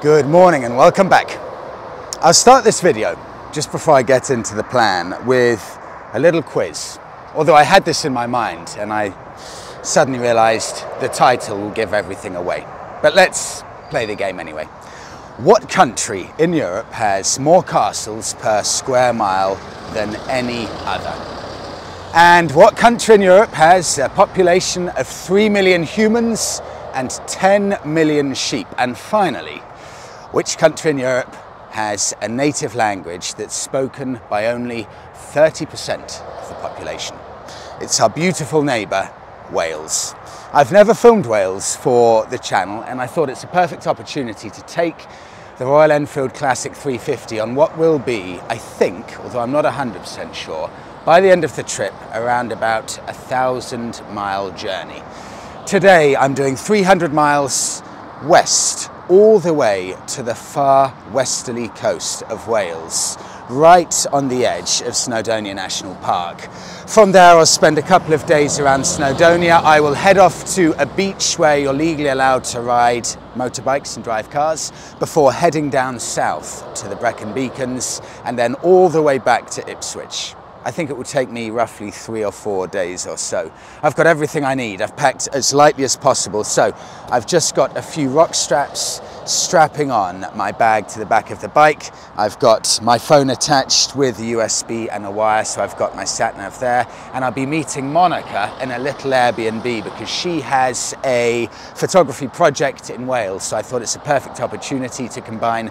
Good morning and welcome back. I'll start this video, just before I get into the plan, with a little quiz. Although I had this in my mind and I suddenly realized the title will give everything away. But let's play the game anyway. What country in Europe has more castles per square mile than any other? And what country in Europe has a population of 3 million humans and 10 million sheep? And finally, which country in Europe has a native language that's spoken by only 30% of the population? It's our beautiful neighbour, Wales. I've never filmed Wales for the channel, and I thought it's a perfect opportunity to take the Royal Enfield Classic 350 on what will be, I think, although I'm not 100% sure, by the end of the trip, around about 1,000-mile journey. Today, I'm doing 300 miles west, all the way to the far westerly coast of Wales, right on the edge of Snowdonia National Park. From there, I'll spend a couple of days around Snowdonia. I will head off to a beach where you're legally allowed to ride motorbikes and drive cars before heading down south to the Brecon Beacons and then all the way back to Ipswich. I think it will take me roughly 3 or 4 days or so. I've got everything I need. I've packed as lightly as possible. So I've just got a few rock straps strapping on my bag to the back of the bike. I've got my phone attached with a USB and a wire, so I've got my sat nav there. And I'll be meeting Monica in a little Airbnb because she has a photography project in Wales. So I thought it's a perfect opportunity to combine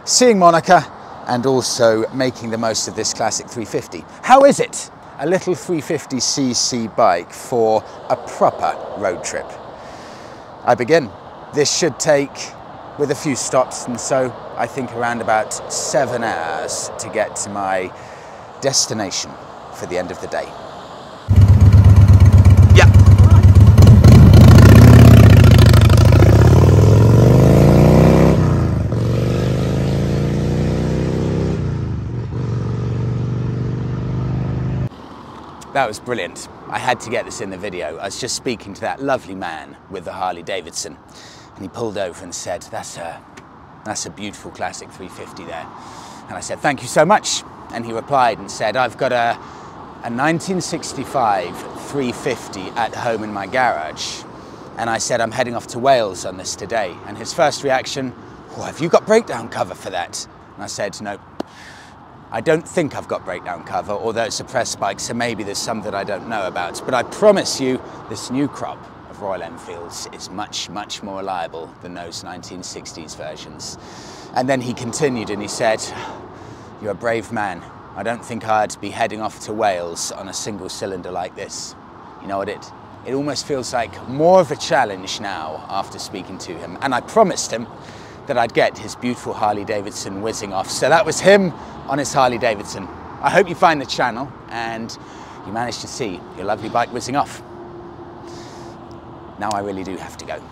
seeing Monica and also making the most of this Classic 350. How is it, a little 350cc bike for a proper road trip? I begin. This should take, with a few stops, and so I think around about 7 hours to get to my destination for the end of the day. Yeah. That was brilliant. I had to get this in the video. I was just speaking to that lovely man with the Harley Davidson, and he pulled over and said, that's a beautiful Classic 350 there. And I said, thank you so much. And he replied and said, I've got a 1965 350 at home in my garage. And I said, I'm heading off to Wales on this today. And his first reaction, oh, have you got breakdown cover for that? And I said, no. I don't think I've got breakdown cover, although it's a press bike, so maybe there's some that I don't know about. But I promise you, this new crop of Royal Enfields is much, much more reliable than those 1960s versions. And then he continued and he said, you're a brave man. I don't think I'd be heading off to Wales on a single cylinder like this. You know what, it almost feels like more of a challenge now after speaking to him. And I promised him that I'd get his beautiful Harley Davidson whizzing off. So that was him on his Harley Davidson. I hope you find the channel and you managed to see your lovely bike whizzing off. Now I really do have to go.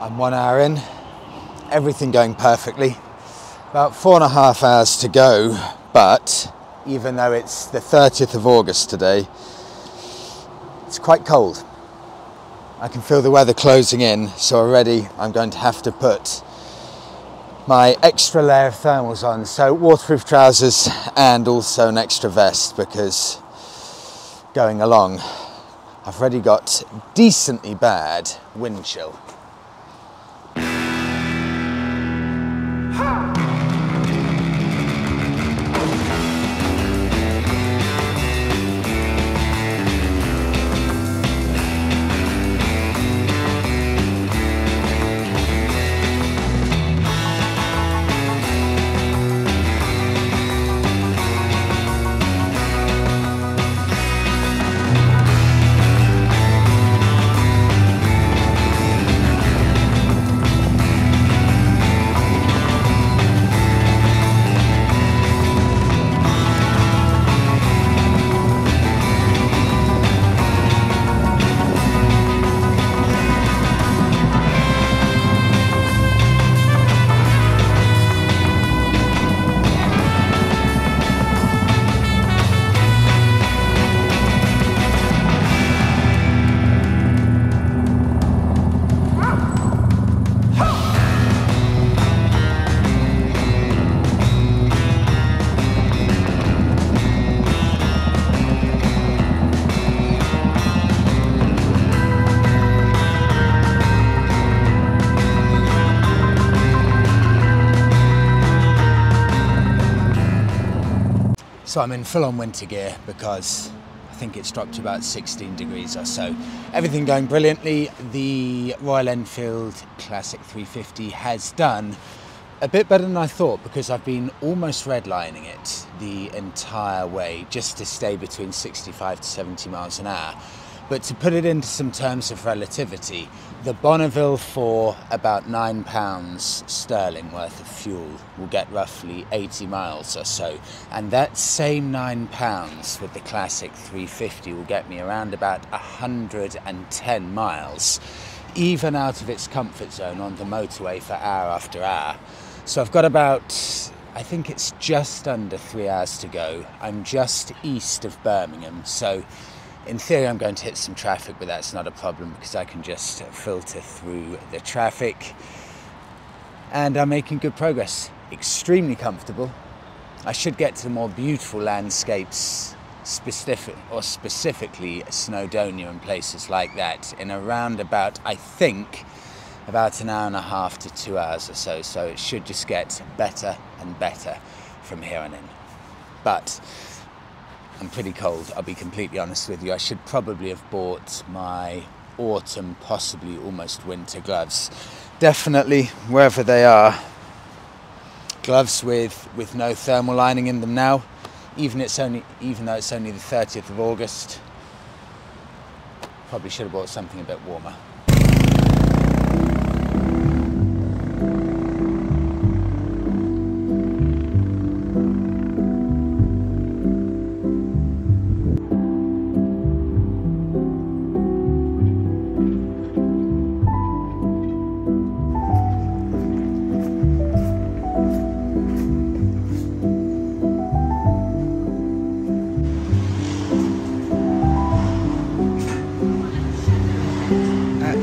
I'm 1 hour in, everything going perfectly. About 4.5 hours to go, but even though it's the 30th of August today, it's quite cold. I can feel the weather closing in, so already I'm going to have to put my extra layer of thermals on, so waterproof trousers and also an extra vest, because going along, I've already got decently bad wind chill. So I'm in full-on winter gear because I think it's dropped to about 16 degrees or so. Everything going brilliantly. The Royal Enfield Classic 350 has done a bit better than I thought because I've been almost redlining it the entire way just to stay between 65 to 70 miles an hour. But to put it into some terms of relativity, the Bonneville for about £9 sterling worth of fuel will get roughly 80 miles or so. And that same £9 with the Classic 350 will get me around about 110 miles, even out of its comfort zone on the motorway for hour after hour. So I've got about, I think it's just under 3 hours to go. I'm just east of Birmingham, so in theory I'm going to hit some traffic, but that's not a problem because I can just filter through the traffic. And I'm making good progress. Extremely comfortable. I should get to the more beautiful landscapes, specifically Snowdonia and places like that, in around about, I think, about an hour and a half to 2 hours or so. So it should just get better and better from here on in. But I'm pretty cold, I'll be completely honest with you. I should probably have bought my autumn, possibly almost winter gloves. Definitely, wherever they are, gloves with no thermal lining in them now, even though it's only the 30th of August. Probably should have bought something a bit warmer.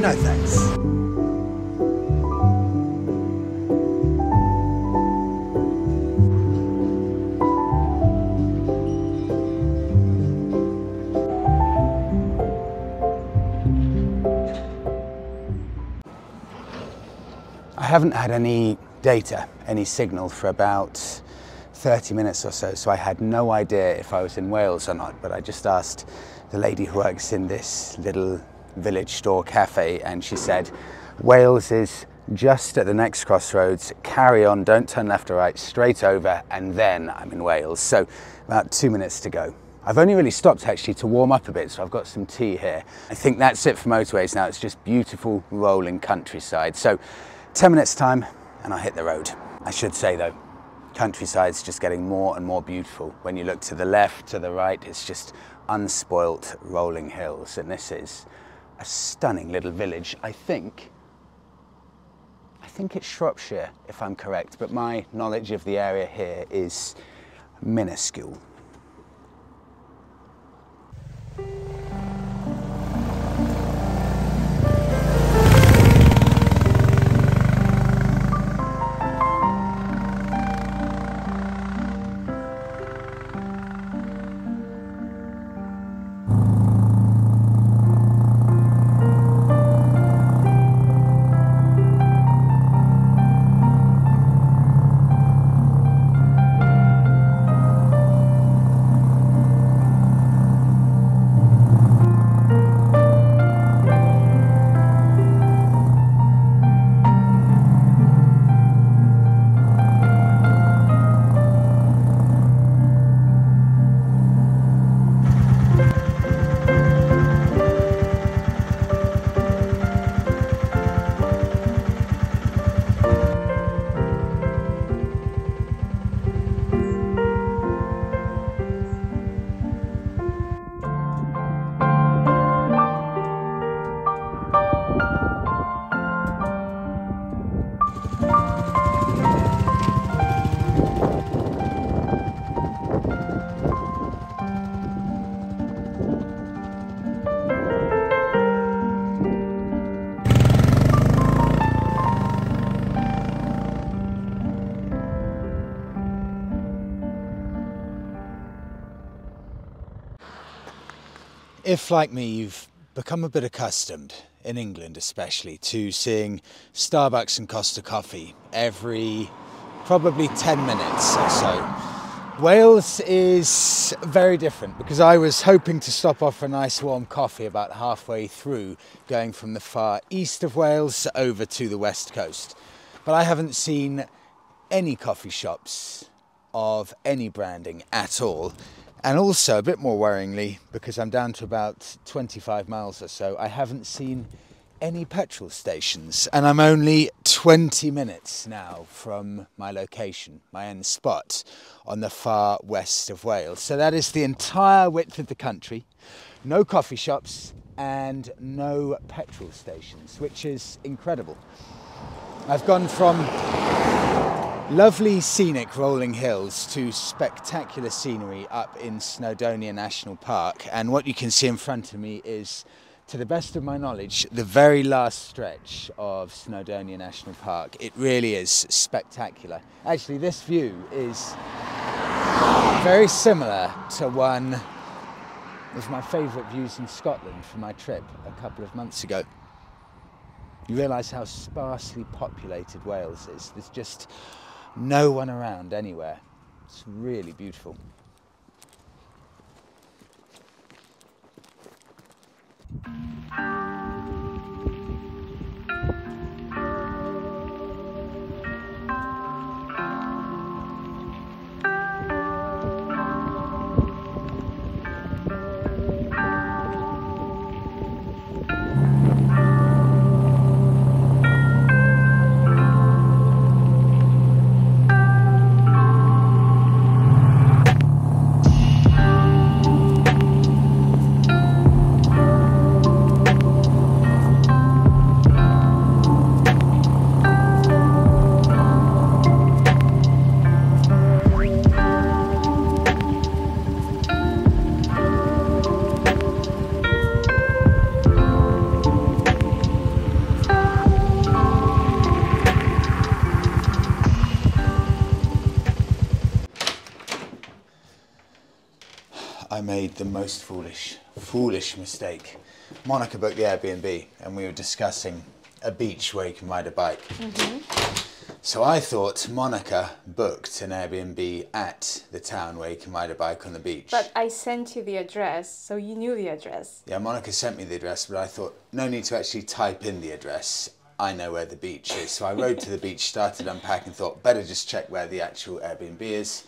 No thanks. I haven't had any data, any signal for about 30 minutes or so I had no idea if I was in Wales or not, but I just asked the lady who works in this little village store cafe, and she said Wales is just at the next crossroads, carry on, don't turn left or right, straight over, and then I'm in Wales. So about 2 minutes to go. I've only really stopped actually to warm up a bit, so I've got some tea here. I think that's it for motorways now. It's just beautiful rolling countryside. So 10 minutes time and I'll hit the road. I should say though, countryside's just getting more and more beautiful. When you look to the left, to the right, it's just unspoilt rolling hills, and this is a stunning little village. I think it's Shropshire, if I'm correct, but my knowledge of the area here is minuscule. If, like me, you've become a bit accustomed, in England especially, to seeing Starbucks and Costa Coffee every probably 10 minutes or so, Wales is very different because I was hoping to stop off for a nice warm coffee about halfway through, going from the far east of Wales over to the west coast. But I haven't seen any coffee shops of any branding at all. And also, a bit more worryingly, because I'm down to about 25 miles or so, I haven't seen any petrol stations. And I'm only 20 minutes now from my location, my end spot on the far west of Wales. So that is the entire width of the country, no coffee shops and no petrol stations, which is incredible. I've gone from lovely scenic rolling hills to spectacular scenery up in Snowdonia National Park, and what you can see in front of me is, to the best of my knowledge, the very last stretch of Snowdonia National Park. It really is spectacular. Actually, this view is very similar to one of my favourite views in Scotland from my trip a couple of months ago. You realise how sparsely populated Wales is. There's just no one around anywhere. It's really beautiful. I made the most foolish mistake. Monica booked the Airbnb and we were discussing a beach where you can ride a bike. So I thought Monica booked an Airbnb at the town where you can ride a bike on the beach. But I sent you the address, so you knew the address. Yeah, Monica sent me the address, but I thought, no need to actually type in the address. I know where the beach is. So I rode to the beach, started unpacking, thought, better just check where the actual Airbnb is.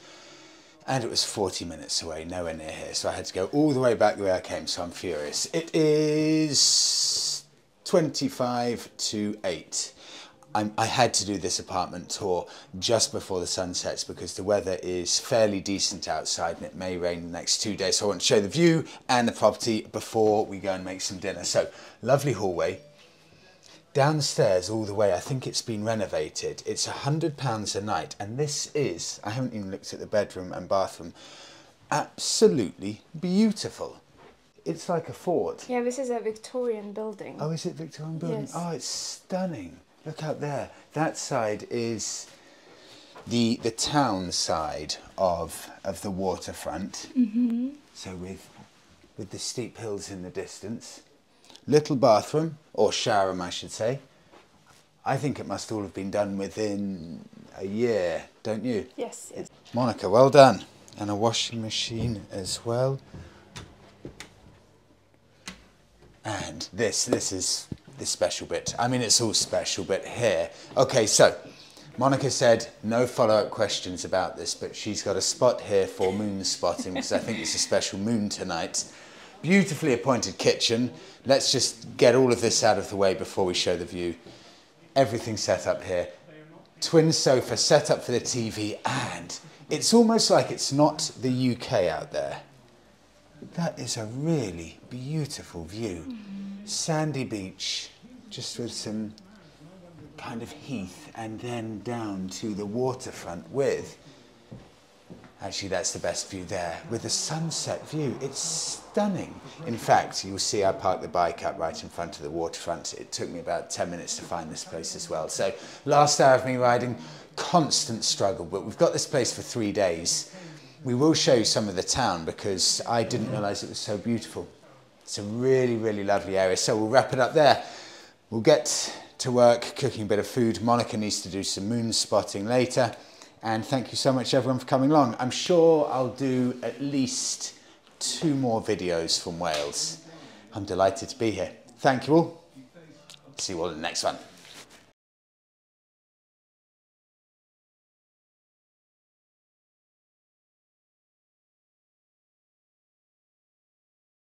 And it was 40 minutes away, nowhere near here. So I had to go all the way back the way I came, so I'm furious. It is 25 to 8. I had to do this apartment tour just before the sun sets because the weather is fairly decent outside and it may rain the next 2 days. So I want to show the view and the property before we go and make some dinner. So, lovely hallway. Downstairs all the way, I think it's been renovated. It's £100 a night, and this is, I haven't even looked at the bedroom and bathroom, absolutely beautiful. It's like a fort. Yeah, this is a Victorian building. Oh, is it Victorian building? Yes. Oh, it's stunning. Look out there. That side is the town side of the waterfront. So with the steep hills in the distance. Little bathroom, or shower room I should say. I think it must all have been done within a year, don't you? Yes, yes. Monica, well done. And a washing machine as well. And this is the special bit. I mean, it's all special, but here. Okay, so Monica said no follow-up questions about this, but she's got a spot here for moon spotting because I think it's a special moon tonight. Beautifully appointed kitchen. Let's just get all of this out of the way before we show the view. Everything set up here. Twin sofa set up for the TV, and it's almost like it's not the UK out there. That is a really beautiful view. Sandy beach, just with some kind of heath, and then down to the waterfront with, actually that's the best view there, with the sunset view. It's stunning. In fact, you'll see I parked the bike up right in front of the waterfront. It took me about 10 minutes to find this place as well. So last hour of me riding, constant struggle, but we've got this place for 3 days. We will show you some of the town because I didn't realise it was so beautiful. It's a really, really lovely area. So we'll wrap it up there. We'll get to work cooking a bit of food. Monica needs to do some moon spotting later. And thank you so much everyone for coming along. I'm sure I'll do at least 2 more videos from Wales. I'm delighted to be here. Thank you all. See you all in the next one.